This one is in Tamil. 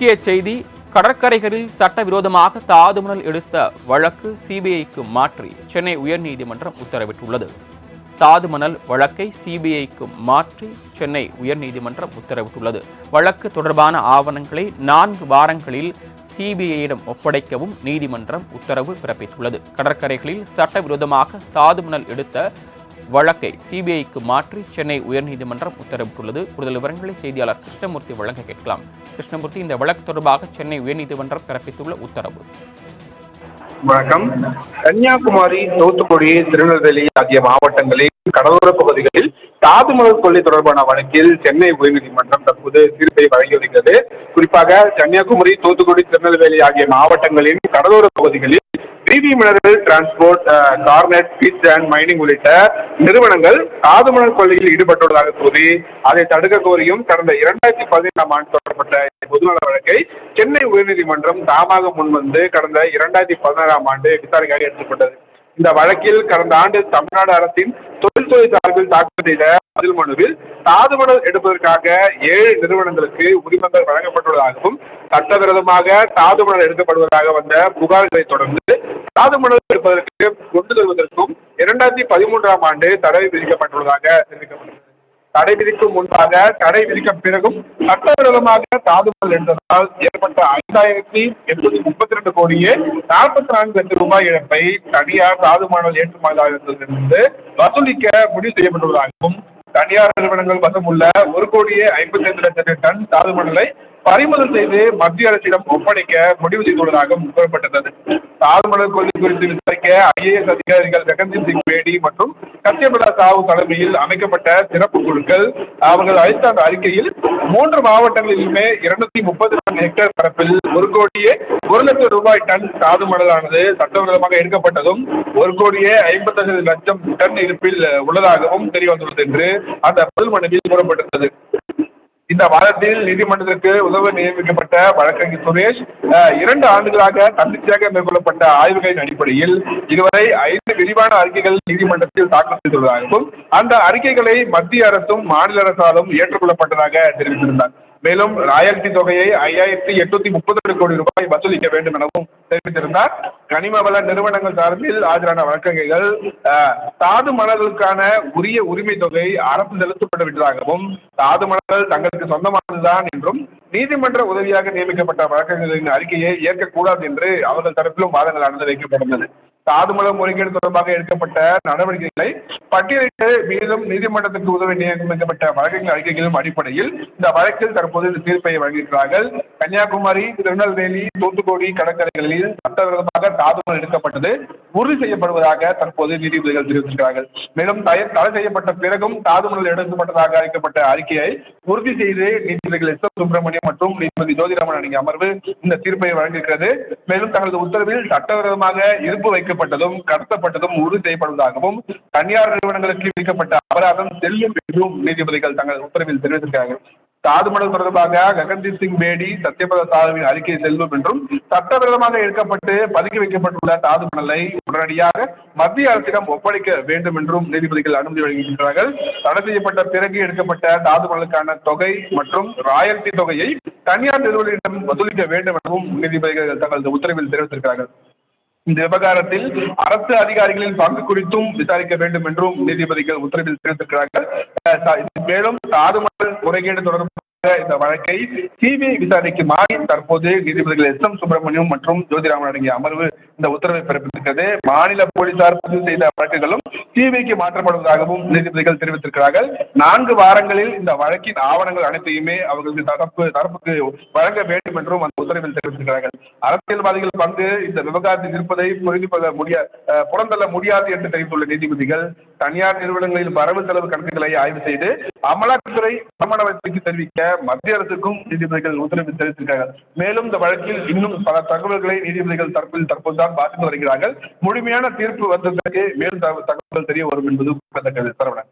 முக்கிய செய்தி. கடற்கரைகளில் சட்டவிரோதமாக தாதுமணல் எடுத்த வழக்கு சிபிஐக்கு மாற்றி சென்னை உயர்நீதிமன்றம் உத்தரவிட்டுள்ளது. தாதுமணல் வழக்கை சிபிஐக்கு மாற்றி சென்னை உயர்நீதிமன்றம் உத்தரவிட்டுள்ளது. வழக்கு தொடர்பான ஆவணங்களை 4 வாரங்களில் சிபிஐயிடம் ஒப்படைக்கவும் நீதிமன்றம் உத்தரவு பிறப்பித்துள்ளது. கடற்கரைகளில் சட்டவிரோதமாக தாதுமணல் எடுத்த வழக்கை சிபிஐக்கு மாற்றி சென்னை உயர்நீதிமன்றம் உத்தரவிட்டுள்ளது. கூடுதல் விவரங்களை செய்தியாளர் கிருஷ்ணமூர்த்தி வழங்க கேட்கலாம். கிருஷ்ணமூர்த்தி, இந்த வழக்கு தொடர்பாக சென்னை உயர்நீதிமன்றம் பிறப்பித்துள்ள உத்தரவு. வணக்கம். கன்னியாகுமரி, தூத்துக்குடி, திருநெல்வேலி ஆகிய மாவட்டங்களில் கடலோர பகுதிகளில் தாதுமணல் கொள்ளை தொடர்பான வழக்கில் சென்னை உயர்நீதிமன்றம் தற்போது தீர்ப்பை வழங்கி வருகிறது. குறிப்பாக கன்னியாகுமரி, தூத்துக்குடி, திருநெல்வேலி ஆகிய மாவட்டங்களின் கடலோர பகுதிகளில் PV mineral transport, garnet, beach and mining உள்ளிட்ட நிறுவனங்கள் தாதுமணல் கொள்ளையில் ஈடுபட்டுள்ளதாக கூறி அதை தடுக்க கோரியும் கடந்த 2015ஆம் ஆண்டு தொடரப்பட்ட பொதுநல வழக்கை சென்னை உயர்நீதிமன்றம் தாமாக முன்வந்து கடந்த 2016ஆம் ஆண்டு விசாரணைக்காக எடுத்துக்கொண்டது. இந்த வழக்கில் கடந்த ஆண்டு தமிழ்நாடு அரசின் தொழில்துறை சார்பில் தாக்கல் செய்த பதில் மனுவில் தாதுமணல் எடுப்பதற்காக 7 நிறுவனங்களுக்கு உரிமங்கள் வழங்கப்பட்டுள்ளதாகவும் சட்டவிரோதமாக தாதுமணல் எடுக்கப்படுவதாக வந்த புகார்களை தொடர்ந்து தாதுமணல் எடுப்பதற்கு கொண்டு வருவதற்கும் 2013ஆம் ஆண்டு தடை விதிக்கப்பட்டுள்ளதாக தெரிவிக்கப்பட்டது. தடை விதிக்கும் முன்பாக, தடை விதிக்க பிறகும் சட்டவிரோதமாக தாதுமணல் எடுத்ததால் ஏற்பட்ட 5832 கோடியே 44 லட்சம் ரூபாய் இழப்பை தனியார் தாதுமணல் ஏற்றுமதியாளர்களிடமிருந்து வசூலிக்க முடிவு செய்யப்பட்டுள்ளதாகவும் தனியார் நிறுவனங்கள் வசம் உள்ள 1,55,00,000 டன் தாதுமணலை பறிமுதல் செய்து மத்திய அரசிடம் ஒப்படைக்க முடிவு செய்துள்ளதாகவும் கூறப்பட்டது. தாதுமணல் கொள்கை குறித்து விசாரிக்க IAS அதிகாரிகள் ககன்தீப் சிங் பேடி மற்றும் சத்யபிரதா சாஹூ தலைமையில் அமைக்கப்பட்ட சிறப்பு குழுக்கள் அவர்கள் அளித்த அந்த அறிக்கையில் 3 மாவட்டங்களிலுமே 234 ஹெக்டேர் பரப்பில் 1,01,00,000 ரூபாய் டன் தாதுமணலானது சட்டவிரோதமாக எடுக்கப்பட்டதும் 1,55,00,000 டன் இருப்பில் உள்ளதாகவும் தெரியவந்துள்ளது என்று அந்த பதில் மனுவில் கூறப்பட்டிருந்தது. இந்த வாரத்தில் நீதிமன்றத்திற்கு உதவ நியமிக்கப்பட்ட வழக்கறிஞர் சுரேஷ் 2 ஆண்டுகளாக தன்னிச்சையாக மேற்கொள்ளப்பட்ட ஆய்வுகளின் அடிப்படையில் இதுவரை 5 விரிவான அறிக்கைகள் நீதிமன்றத்தில் தாக்கல் செய்துள்ளதாகவும் அந்த அறிக்கைகளை மத்திய அரசும் மாநில அரசாலும் ஏற்றுக்கொள்ளப்பட்டதாக தெரிவித்திருந்தார். மேலும் ராயல்டி தொகையை 5,832 கோடி ரூபாய் வசூலிக்க வேண்டும் எனவும் தெரிவித்திருந்தார். கனிம வள நிறுவனங்கள் சார்பில் ஆஜரான வழக்கறிஞர்கள் தாது மணல்களுக்கான உரிய உரிமை தொகை அரசு செலுத்தப்பட்டு விட்டதாகவும் தாது மணல்கள் தங்களுக்கு சொந்தமானதுதான் என்றும் நீதிமன்ற உதவியாக நியமிக்கப்பட்ட வழக்கறிஞர்களின் அறிக்கையை ஏற்கக்கூடாது என்று அவர்கள் தரப்பிலும் வாதங்களானது வைக்கப்பட்டுள்ளது. தாதுமணல் முறைகேடு தொடர்பாக எடுக்கப்பட்ட நடவடிக்கைகளை பட்டியலிட்டு மீதும் நீதிமன்றத்திற்கு உதவி நியமிக்கப்பட்ட வழக்கறிஞர் அறிக்கைகளின் அடிப்படையில் இந்த வழக்கில் தற்போது இந்த தீர்ப்பை வழங்கியிருக்கிறார்கள். கன்னியாகுமரி, திருநெல்வேலி, தூத்துக்குடி கடற்கரைகளில் சட்டவிரோதமாக தாதுமணல் எடுக்கப்பட்டது உறுதி செய்யப்படுவதாக தற்போது நீதிபதிகள் தெரிவித்திருக்கிறார்கள். மேலும் தடை செய்யப்பட்ட பிறகும் தாதுமணல் எடுக்கப்பட்டதாக அளிக்கப்பட்ட அறிக்கையை உறுதி செய்து நீதிபதிகள் S. சுப்பிரமணியம் மற்றும் நீதிபதி ஜோதிராமன் அடங்கிய அமர்வு இந்த தீர்ப்பை வழங்கியிருக்கிறது. மேலும் தங்களது உத்தரவில் சட்டவிரோதமாக இருப்பு வைக்கப்பட்டதும் கடத்தப்பட்டதும் உறுதி செய்யப்படுவதாகவும் தனியார் நிறுவனங்களுக்கு விதிக்கப்பட்ட அபராதம் செல்லும் என்றும் நீதிபதிகள் தங்கள் உத்தரவில் தெரிவித்திருக்கிறார்கள். தாதுமணல் தொடர்பாக ககன்தீப் சிங் பேடி, சத்யபிரதா சாஹூவின் அறிக்கை செல்லும் என்றும் சட்டவிரோதமாக எடுக்கப்பட்டு பதுக்கி வைக்கப்பட்டுள்ள தாதுமணலை உடனடியாக மத்திய அரசிடம் ஒப்படைக்க வேண்டும் என்றும் நீதிபதிகள் அனுமதி வழங்கியிருக்கிறார்கள். தடை செய்யப்பட்ட பிறகு எடுக்கப்பட்ட தாதுமணலுக்கான தொகை மற்றும் ராயல்டி தொகையை தனியார் நிறுவனங்களிடம் வசூலிக்க வேண்டும் எனவும் நீதிபதிகள் தங்களது உத்தரவில் தெரிவித்திருக்கிறார்கள். இந்த விவகாரத்தில் அரசு அதிகாரிகளின் பங்கு குறித்தும் விசாரிக்க வேண்டும் என்றும் நீதிபதிகள் உத்தரவில் தெரிவித்திருக்கிறார்கள். மேலும் தாதுமணல் முறைகேடு தொடர்பாக இந்த வழக்கை சிபிஐ விசாரணைக்கு மாறி தற்போது நீதிபதிகள் S. சுப்பிரமணியம் மற்றும் ஜோதிராமன் அடங்கிய அமர்வு இந்த உத்தரவை பிறப்பித்திருக்கிறது. மாநில போலீசார் பதிவு செய்த வழக்குகளும் சிபிஐக்கு மாற்றப்படுவதாகவும் நீதிபதிகள் தெரிவித்திருக்கிறார்கள். 4 வாரங்களில் இந்த வழக்கின் ஆவணங்கள் அனைத்தையுமே அவர்களுக்கு தரப்புக்கு வழங்க வேண்டும் என்றும் அந்த உத்தரவில் தெரிவித்திருக்கிறார்கள். அரசியல்வாதிகள் பங்கு இந்த விவகாரத்தில் இருப்பதை புறந்தள்ள முடியாது என்று தெரிவித்துள்ள நீதிபதிகள் தனியார் நிறுவனங்களில் வரவு செலவு கணக்குகளை ஆய்வு செய்து அமலாக்கத்துறை சமணவத்திற்கு தெரிவிக்க மத்திய அரசுக்கும் நீதிபதிகள் உத்தரவு தெரிவித்திருக்கிறார்கள். மேலும் இந்த வழக்கில் இன்னும் பல தகவல்களை நீதிபதிகள் தற்போதுதான் பார்த்து வருகிறார்கள். முழுமையான தீர்ப்பு வந்ததற்கு மேலும் தகவல்கள் தெரிய வரும் என்பது குறிப்பிடத்தக்கது. சரவணன்.